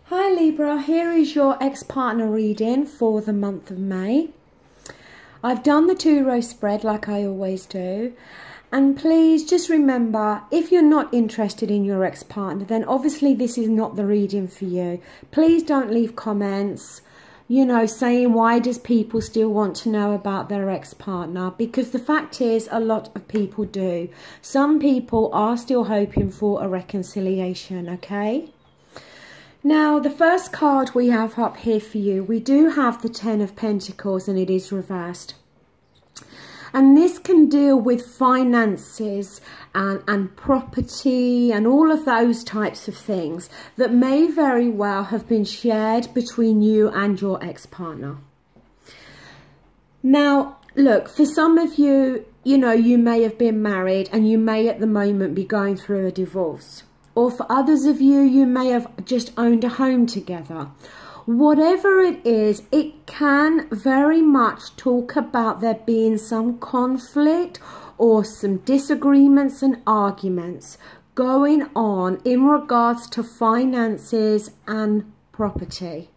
Hi Libra, here is your ex-partner reading for the month of May. I've done the 2-row spread like I always do. And please just remember, if you're not interested in your ex-partner, then obviously this is not the reading for you. Please don't leave comments, saying why does people still want to know about their ex-partner? Because the fact is, a lot of people do. Some people are still hoping for a reconciliation, okay? Now, the first card we have up here for you, we do have the 10 of Pentacles and it is reversed. And this can deal with finances and property and all of those types of things that may very well have been shared between you and your ex-partner. Now, look, for some of you, you may have been married and you may at the moment be going through a divorce. Or for others of you, you may have just owned a home together. Whatever it is, it can very much talk about there being some conflict or some disagreements and arguments going on in regards to finances and property.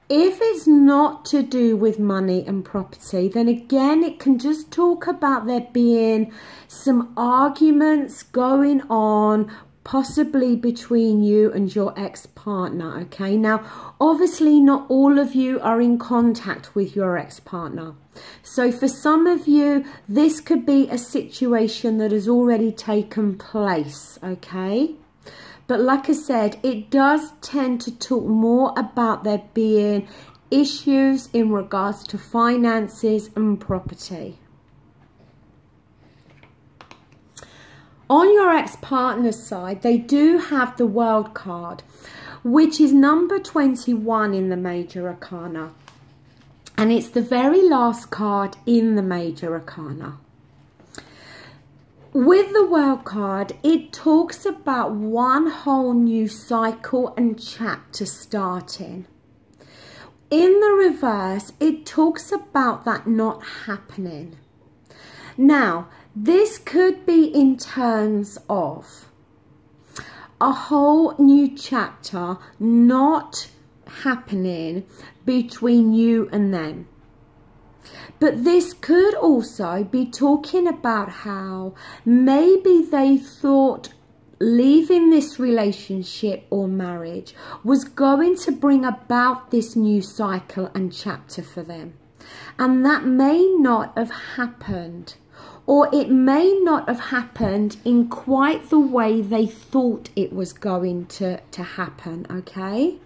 If it's not to do with money and property, then again, it can just talk about there being some arguments going on, possibly between you and your ex-partner, okay? Now, obviously, not all of you are in contact with your ex-partner. So for some of you, this could be a situation that has already taken place, okay? But like I said, it does tend to talk more about there being issues in regards to finances and property. On your ex-partner's side, they do have the World card, which is number 21 in the Major Arcana. And it's the very last card in the Major Arcana. With the World card, it talks about one whole new cycle and chapter starting. In the reverse, it talks about that not happening. Now, this could be in terms of a whole new chapter not happening between you and them. But this could also be talking about how maybe they thought leaving this relationship or marriage was going to bring about this new cycle and chapter for them. And that may not have happened. Or it may not have happened in quite the way they thought it was going to happen, okay?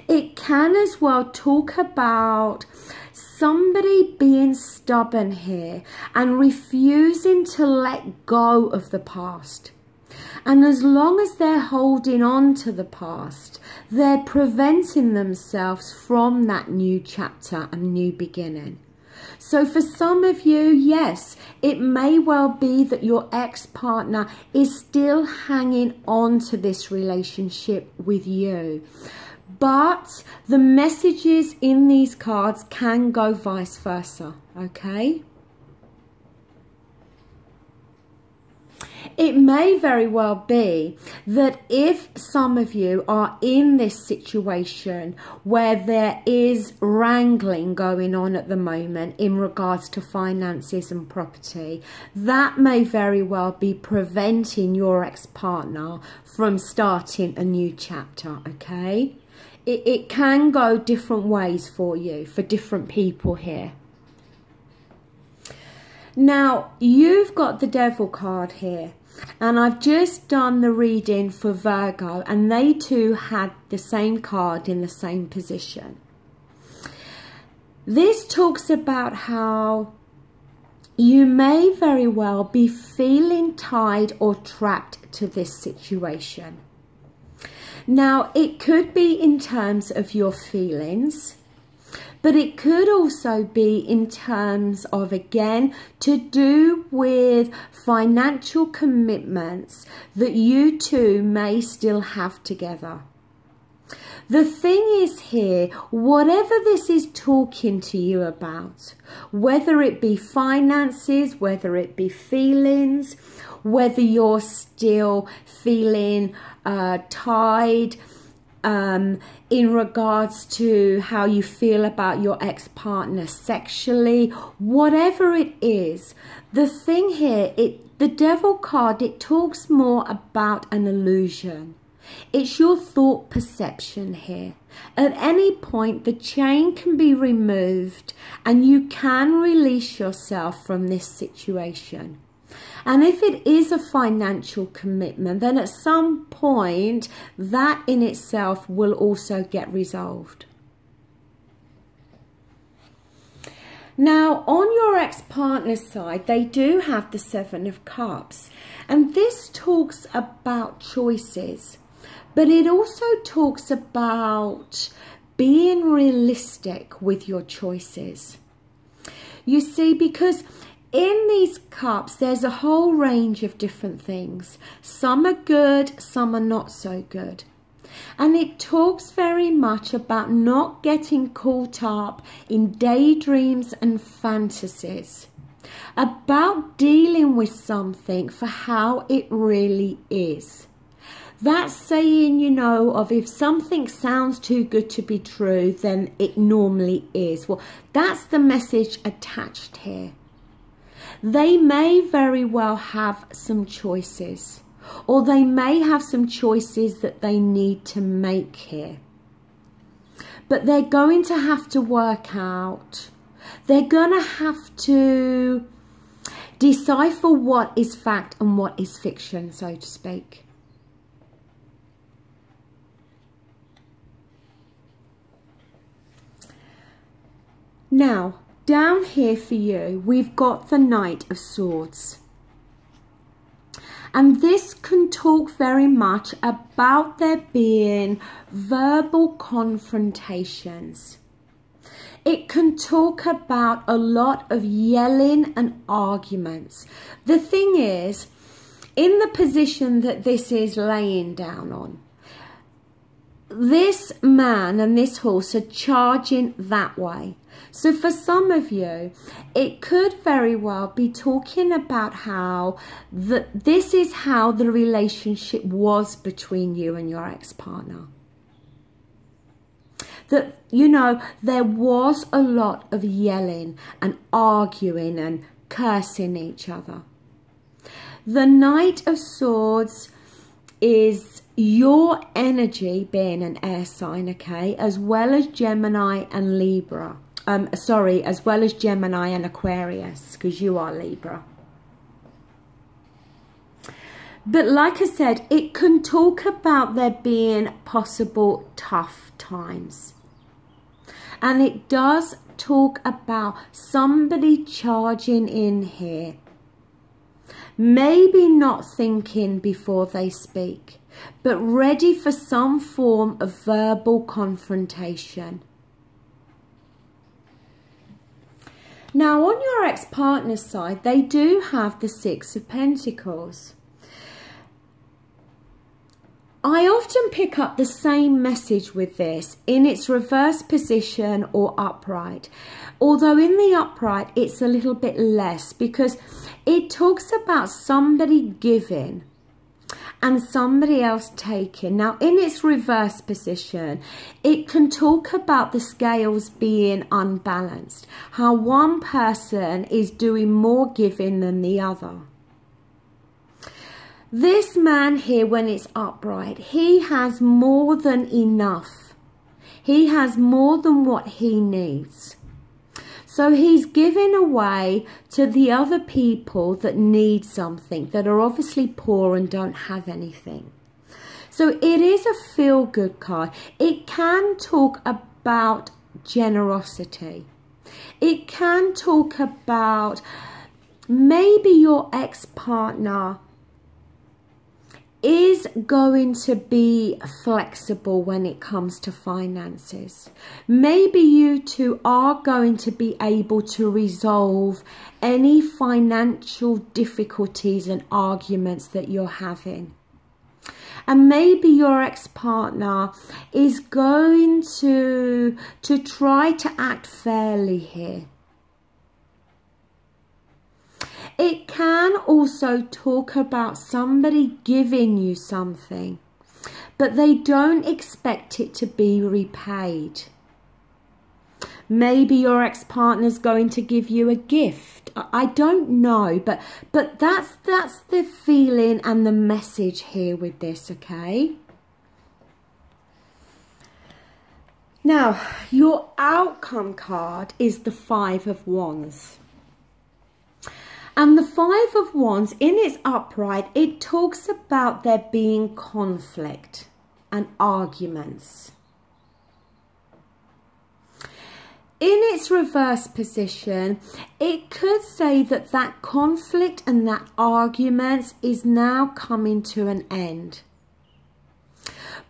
It can as well talk about somebody being stubborn here and refusing to let go of the past. And as long as they're holding on to the past, they're preventing themselves from that new chapter and new beginning. So for some of you, yes, it may well be that your ex-partner is still hanging on to this relationship with you. But the messages in these cards can go vice versa, okay? It may very well be that if some of you are in this situation where there is wrangling going on at the moment in regards to finances and property, that may very well be preventing your ex-partner from starting a new chapter, okay? It can go different ways for you, for different people here. Now, you've got the Devil card here. And I've just done the reading for Virgo, and they too had the same card in the same position. This talks about how you may very well be feeling tied or trapped to this situation. Now, it could be in terms of your feelings, but it could also be in terms of, again, to do with financial commitments that you two may still have together. The thing is here, whatever this is talking to you about, whether it be finances, whether it be feelings, whether you're still feeling tied in regards to how you feel about your ex-partner sexually, whatever it is, the thing here, the Devil card, it talks more about an illusion. It's your thought perception here. At any point, the chain can be removed and you can release yourself from this situation. And if it is a financial commitment, then at some point, that in itself will also get resolved. Now, on your ex-partner's side, they do have the Seven of Cups. And this talks about choices. But it also talks about being realistic with your choices. You see, because in these cups, there's a whole range of different things. Some are good, some are not so good. And it talks very much about not getting caught up in daydreams and fantasies. About dealing with something for how it really is. That saying, you know, of if something sounds too good to be true, then it normally is. Well, that's the message attached here. They may very well have some choices, or they may have some choices that they need to make here. But they're going to have to work out. They're going to have to decipher what is fact and what is fiction, so to speak. Now, down here for you, we've got the Knight of Swords. And this can talk very much about there being verbal confrontations. It can talk about a lot of yelling and arguments. The thing is, in the position that this is laying down on, this man and this horse are charging that way. So for some of you, it could very well be talking about how this is how the relationship was between you and your ex-partner. That, you know, there was a lot of yelling and arguing and cursing each other. The Knight of Swords is your energy, being an air sign, okay, as well as Gemini and Libra. As well as Gemini and Aquarius, because you are Libra. But like I said, it can talk about there being possible tough times. And it does talk about somebody charging in here. Maybe not thinking before they speak, but ready for some form of verbal confrontation. Now, on your ex-partner's side, they do have the Six of Pentacles. I often pick up the same message with this in its reverse position or upright. Although in the upright, it's a little bit less because it talks about somebody giving and somebody else taking. Now, in its reverse position, it can talk about the scales being unbalanced, how one person is doing more giving than the other. This man here, when it's upright, he has more than enough. He has more than what he needs. So he's giving away to the other people that need something, that are obviously poor and don't have anything. So it is a feel-good card. It can talk about generosity. It can talk about maybe your ex-partner is going to be flexible when it comes to finances. Maybe you two are going to be able to resolve any financial difficulties and arguments that you're having. And maybe your ex-partner is going to try to act fairly here. It can also talk about somebody giving you something, but they don't expect it to be repaid. Maybe your ex-partner's going to give you a gift. I don't know, but that's the feeling and the message here with this, okay? Now, your outcome card is the Five of Wands. And the Five of Wands, in its upright, it talks about there being conflict and arguments. In its reverse position, it could say that that conflict and that argument is now coming to an end.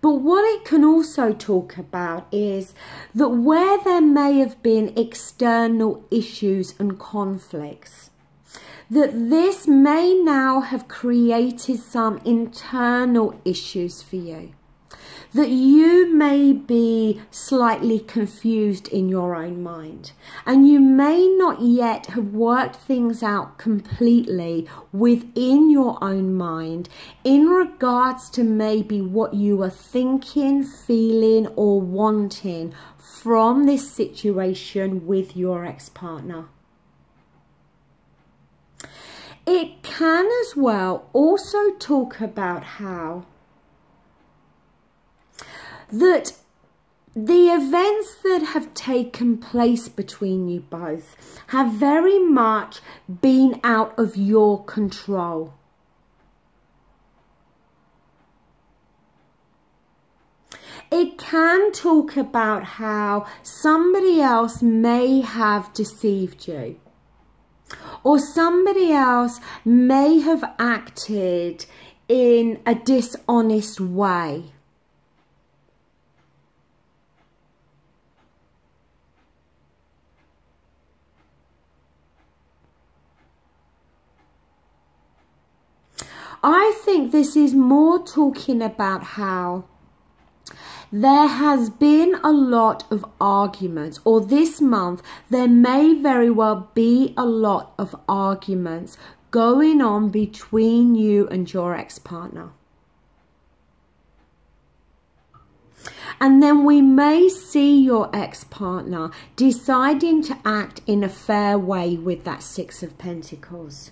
But what it can also talk about is that where there may have been external issues and conflicts, that this may now have created some internal issues for you. That you may be slightly confused in your own mind, and you may not yet have worked things out completely within your own mind in regards to maybe what you are thinking, feeling, or wanting from this situation with your ex-partner. It can as well also talk about how that the events that have taken place between you both have very much been out of your control. It can talk about how somebody else may have deceived you, or somebody else may have acted in a dishonest way. I think this is more talking about how there has been a lot of arguments, or this month there may very well be a lot of arguments going on between you and your ex-partner. And then we may see your ex-partner deciding to act in a fair way with that Six of Pentacles,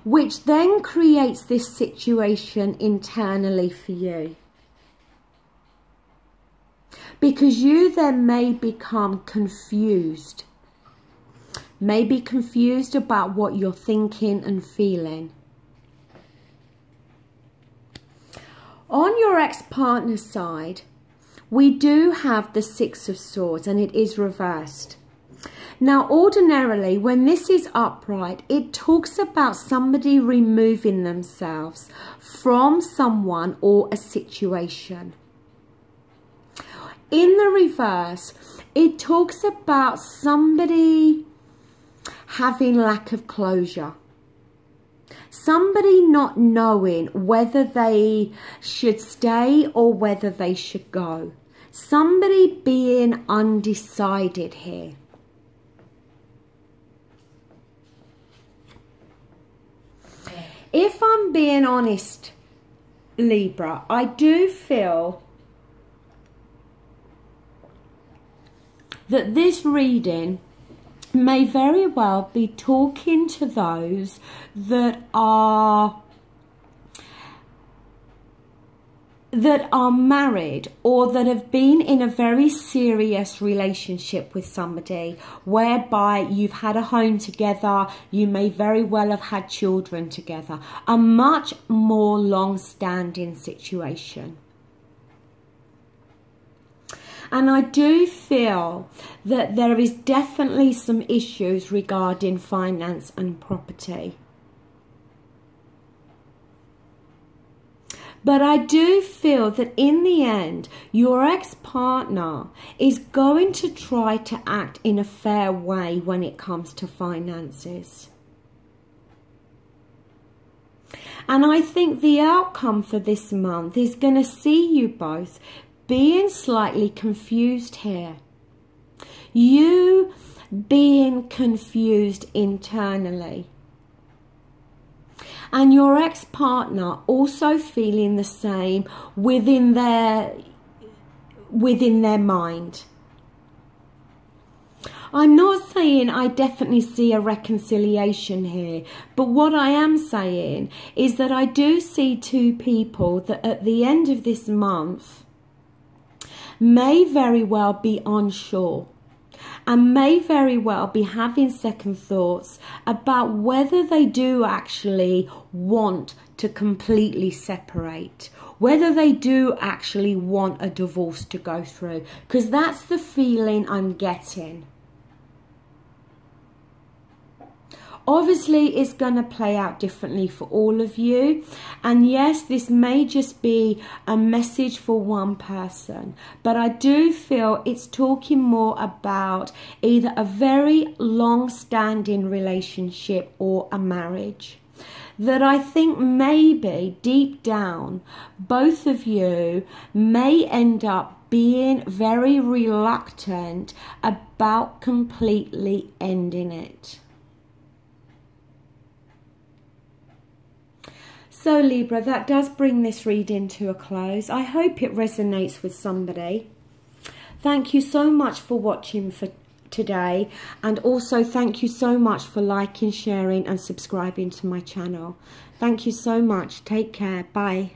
which then creates this situation internally for you. Because you then may become confused. Maybe confused about what you're thinking and feeling. On your ex-partner's side, we do have the Six of Swords, and it is reversed. Now, ordinarily, when this is upright, it talks about somebody removing themselves from someone or a situation. In the reverse, it talks about somebody having lack of closure. Somebody not knowing whether they should stay or whether they should go. Somebody being undecided here. If I'm being honest, Libra, I do feel that this reading may very well be talking to those that are married, or that have been in a very serious relationship with somebody whereby you've had a home together, you may very well have had children together, a much more long-standing situation. And I do feel that there is definitely some issues regarding finance and property. But I do feel that in the end, your ex-partner is going to try to act in a fair way when it comes to finances. And I think the outcome for this month is going to see you both being slightly confused here. You being confused internally. And your ex-partner also feeling the same within their mind. I'm not saying I definitely see a reconciliation here, but what I am saying is that I do see two people that at the end of this month may very well be unsure and may very well be having second thoughts about whether they do actually want to completely separate, whether they do actually want a divorce to go through, because that's the feeling I'm getting. Obviously, it's going to play out differently for all of you. And yes, this may just be a message for one person. But I do feel it's talking more about either a very long-standing relationship or a marriage. That I think maybe deep down, both of you may end up being very reluctant about completely ending it. So Libra, that does bring this reading to a close. I hope it resonates with somebody. Thank you so much for watching for today. And also thank you so much for liking, sharing and subscribing to my channel. Thank you so much. Take care. Bye.